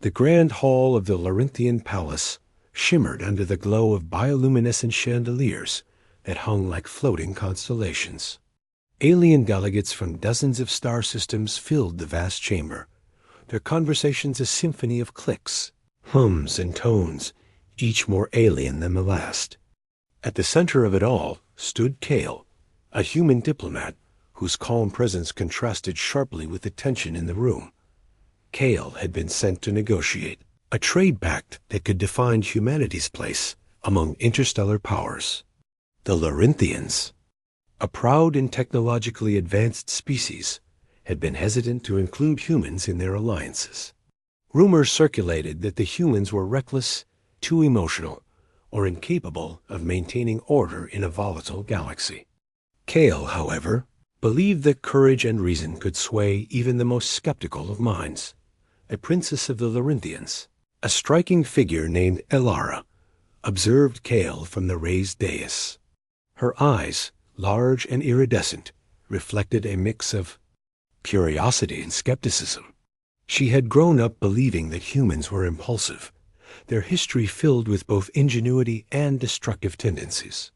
The grand hall of the Larinthian palace shimmered under the glow of bioluminescent chandeliers that hung like floating constellations. Alien delegates from dozens of star systems filled the vast chamber, their conversations a symphony of clicks, hums, and tones, each more alien than the last. At the center of it all stood Kale, a human diplomat whose calm presence contrasted sharply with the tension in the room. Kale had been sent to negotiate a trade pact that could define humanity's place among interstellar powers. The Larinthians, a proud and technologically advanced species, had been hesitant to include humans in their alliances. Rumors circulated that the humans were reckless, too emotional, or incapable of maintaining order in a volatile galaxy. Kale, however, believed that courage and reason could sway even the most skeptical of minds. A princess of the Larinthians, a striking figure named Elara, observed Kale from the raised dais. Her eyes, large and iridescent, reflected a mix of curiosity and skepticism. She had grown up believing that humans were impulsive, their history filled with both ingenuity and destructive tendencies.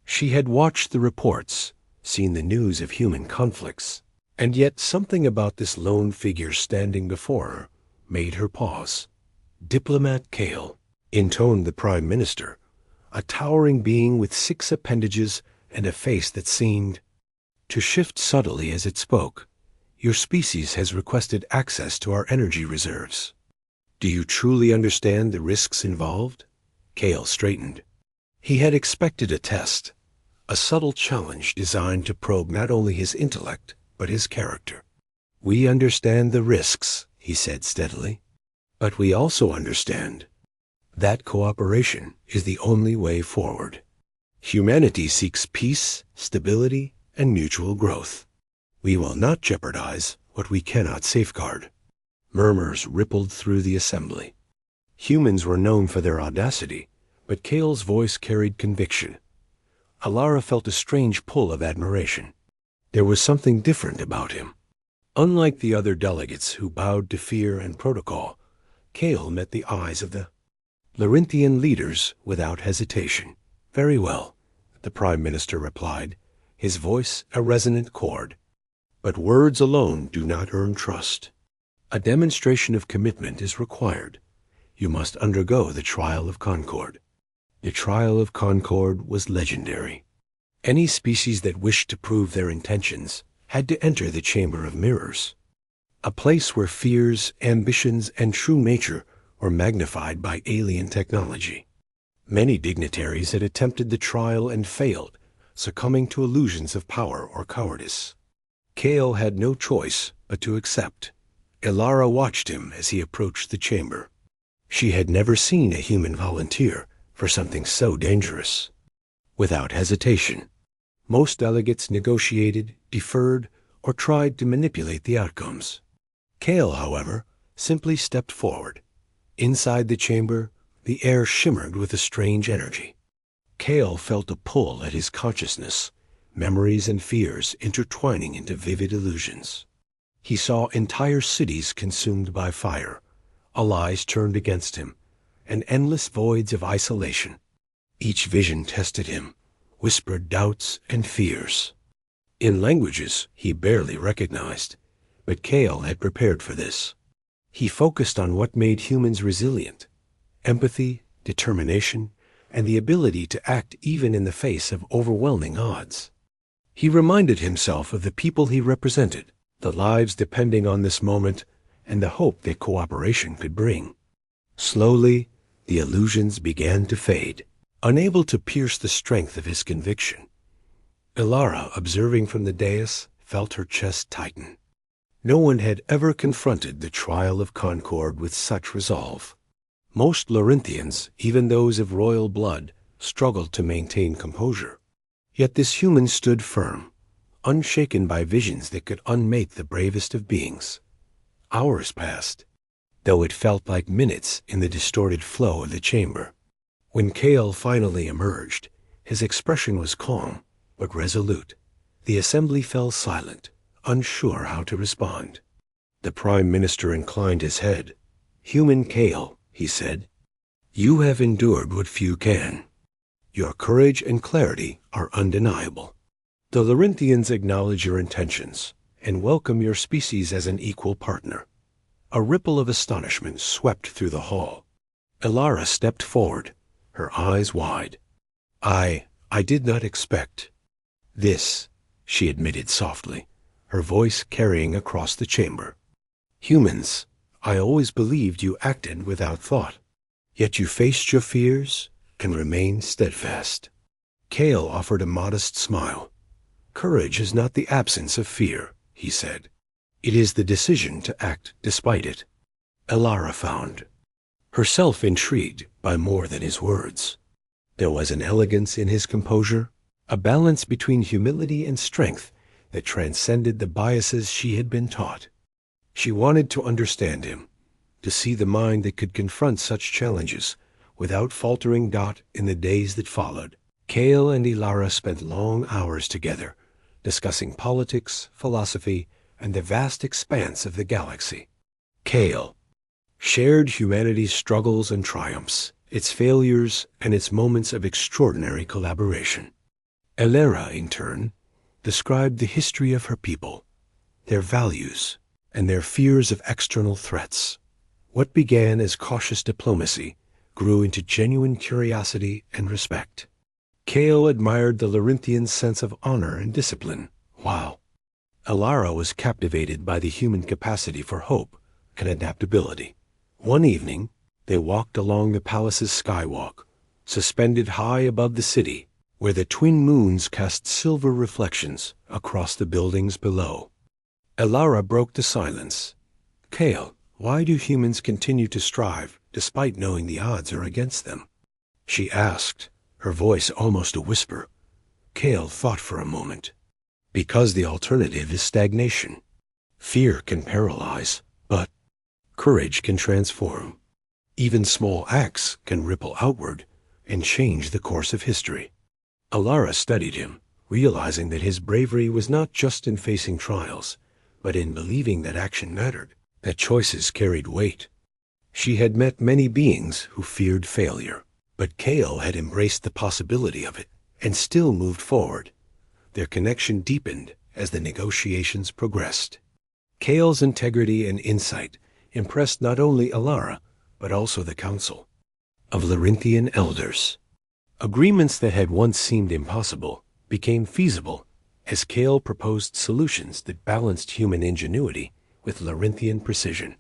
She had watched the reports, seen the news of human conflicts, and yet something about this lone figure standing before her made her pause. Diplomat Kale, intoned the Prime Minister, a towering being with 6 appendages and a face that seemed to shift subtly as it spoke. Your species has requested access to our energy reserves. Do you truly understand the risks involved? Kale straightened. He had expected a test, a subtle challenge designed to probe not only his intellect, but his character. We understand the risks, he said steadily, but we also understand that cooperation is the only way forward. Humanity seeks peace, stability, and mutual growth. We will not jeopardize what we cannot safeguard. Murmurs rippled through the assembly. Humans were known for their audacity, but Kale's voice carried conviction. Elara felt a strange pull of admiration. There was something different about him. Unlike the other delegates who bowed to fear and protocol, Kale met the eyes of the Larinthian leaders without hesitation. Very well, the Prime Minister replied, his voice a resonant chord. But words alone do not earn trust. A demonstration of commitment is required. You must undergo the trial of Concord. The trial of Concord was legendary. Any species that wished to prove their intentions had to enter the Chamber of Mirrors, a place where fears, ambitions, and true nature were magnified by alien technology. Many dignitaries had attempted the trial and failed, succumbing to illusions of power or cowardice. Kale had no choice but to accept. Elara watched him as he approached the chamber. She had never seen a human volunteer for something so dangerous. Without hesitation, most delegates negotiated, deferred, or tried to manipulate the outcomes. Kale, however, simply stepped forward. Inside the chamber, the air shimmered with a strange energy. Kale felt a pull at his consciousness, memories and fears intertwining into vivid illusions. He saw entire cities consumed by fire, allies turned against him, and endless voids of isolation. Each vision tested him, whispered doubts and fears. In languages he barely recognized, but Kale had prepared for this. He focused on what made humans resilient: empathy, determination, and the ability to act even in the face of overwhelming odds. He reminded himself of the people he represented, the lives depending on this moment, and the hope that cooperation could bring. Slowly, the illusions began to fade, unable to pierce the strength of his conviction. Elara, observing from the dais, felt her chest tighten. No one had ever confronted the trial of Concord with such resolve. Most Larinthians, even those of royal blood, struggled to maintain composure. Yet this human stood firm, unshaken by visions that could unmake the bravest of beings. Hours passed, though it felt like minutes in the distorted flow of the chamber. When Kale finally emerged, his expression was calm but resolute. The assembly fell silent, unsure how to respond. The Prime Minister inclined his head. "Human Kale," he said, "you have endured what few can. Your courage and clarity are undeniable. The Larinthians acknowledge your intentions and welcome your species as an equal partner." A ripple of astonishment swept through the hall. Elara stepped forward, her eyes wide. I did not expect this," she admitted softly, her voice carrying across the chamber. "Humans, I always believed you acted without thought. Yet you faced your fears and remained steadfast." Kale offered a modest smile. "Courage is not the absence of fear," he said. "It is the decision to act despite it." Elara found herself intrigued by more than his words. There was an elegance in his composure, a balance between humility and strength that transcended the biases she had been taught. She wanted to understand him, to see the mind that could confront such challenges without faltering. In the days that followed, Kale and Elara spent long hours together, discussing politics, philosophy, and the vast expanse of the galaxy. Kale shared humanity's struggles and triumphs, its failures and its moments of extraordinary collaboration. Elara, in turn, described the history of her people, their values, and their fears of external threats. What began as cautious diplomacy grew into genuine curiosity and respect. Kale admired the Larinthian sense of honor and discipline, while Elara was captivated by the human capacity for hope and adaptability. One evening, they walked along the palace's skywalk, suspended high above the city, where the twin moons cast silver reflections across the buildings below. Elara broke the silence. "Kale, why do humans continue to strive despite knowing the odds are against them?" she asked, her voice almost a whisper. Kale thought for a moment. "Because the alternative is stagnation. Fear can paralyze, but courage can transform. Even small acts can ripple outward and change the course of history." Elara studied him, realizing that his bravery was not just in facing trials, but in believing that action mattered, that choices carried weight. She had met many beings who feared failure, but Kale had embraced the possibility of it and still moved forward. Their connection deepened as the negotiations progressed. Kale's integrity and insight impressed not only Elara, but also the Council of Larinthian elders. Agreements that had once seemed impossible became feasible as Kale proposed solutions that balanced human ingenuity with Larinthian precision.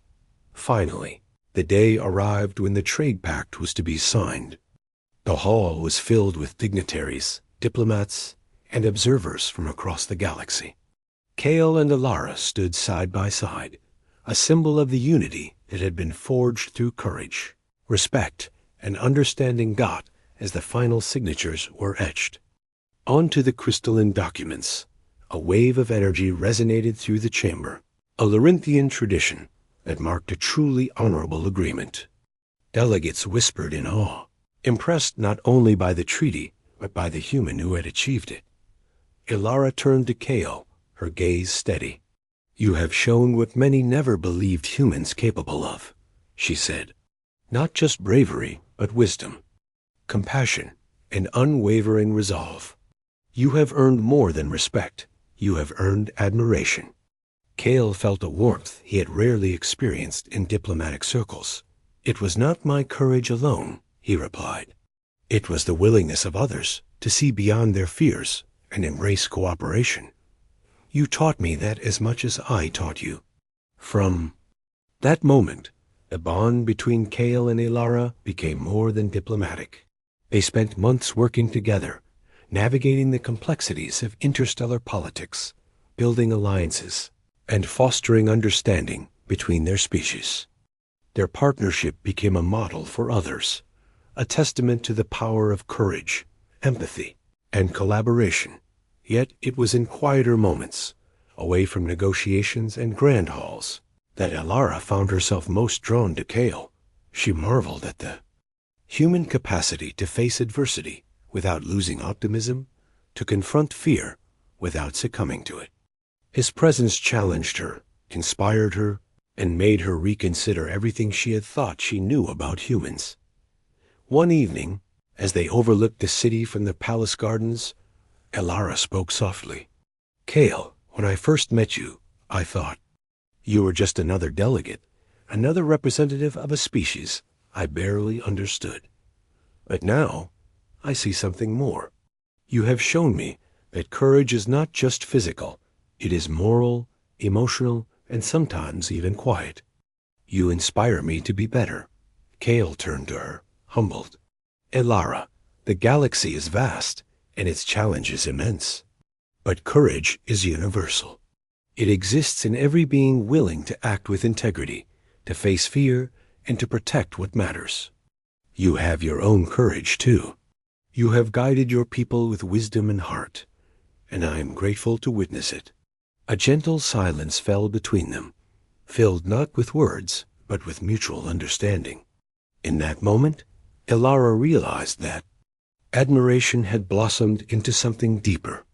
Finally, the day arrived when the trade pact was to be signed. The hall was filled with dignitaries, diplomats, and observers from across the galaxy. Kale and Elara stood side by side, a symbol of the unity that had been forged through courage, respect, and understanding. As the final signatures were etched onto the crystalline documents, a wave of energy resonated through the chamber, a Larinthian tradition that marked a truly honorable agreement. Delegates whispered in awe, impressed not only by the treaty, but by the human who had achieved it. Elara turned to Kale, her gaze steady. "You have shown what many never believed humans capable of," she said. "Not just bravery, but wisdom, compassion, and unwavering resolve. You have earned more than respect. You have earned admiration." Kale felt a warmth he had rarely experienced in diplomatic circles. "It was not my courage alone," he replied. "It was the willingness of others to see beyond their fears and embrace cooperation. You taught me that as much as I taught you." From that moment, the bond between Kale and Elara became more than diplomatic. They spent months working together, navigating the complexities of interstellar politics, building alliances, and fostering understanding between their species. Their partnership became a model for others, a testament to the power of courage, empathy, and collaboration. Yet it was in quieter moments, away from negotiations and grand halls, that Elara found herself most drawn to Kale. She marveled at the human capacity to face adversity without losing optimism, to confront fear without succumbing to it. His presence challenged her, inspired her, and made her reconsider everything she had thought she knew about humans. One evening, as they overlooked the city from the palace gardens, Elara spoke softly. "Kale, when I first met you, I thought you were just another delegate, another representative of a species I barely understood. But now, I see something more. You have shown me that courage is not just physical. It is moral, emotional, and sometimes even quiet. You inspire me to be better." Kale turned to her, humbled. "Elara, the galaxy is vast, and its challenge is immense. But courage is universal. It exists in every being willing to act with integrity, to face fear, and to protect what matters. You have your own courage, too. You have guided your people with wisdom and heart, and I am grateful to witness it." A gentle silence fell between them, filled not with words, but with mutual understanding. In that moment, Elara realized that admiration had blossomed into something deeper.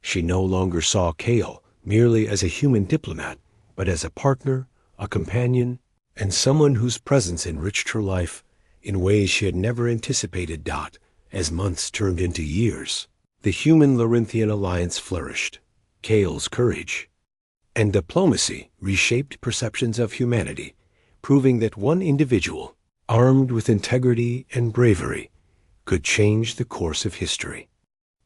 She no longer saw Kale merely as a human diplomat, but as a partner, a companion, and someone whose presence enriched her life in ways she had never anticipated. As months turned into years, the human-Larinthian alliance flourished. Kale's courage and diplomacy reshaped perceptions of humanity, proving that one individual, armed with integrity and bravery, could change the course of history.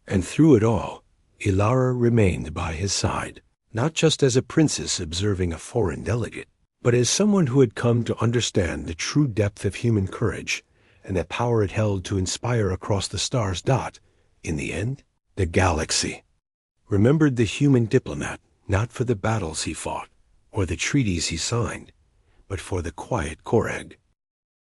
And through it all, Elara remained by his side, not just as a princess observing a foreign delegate, but as someone who had come to understand the true depth of human courage and the power it held to inspire across the stars. In the end, the galaxy remembered the human diplomat not for the battles he fought or the treaties he signed, but for the quiet Korag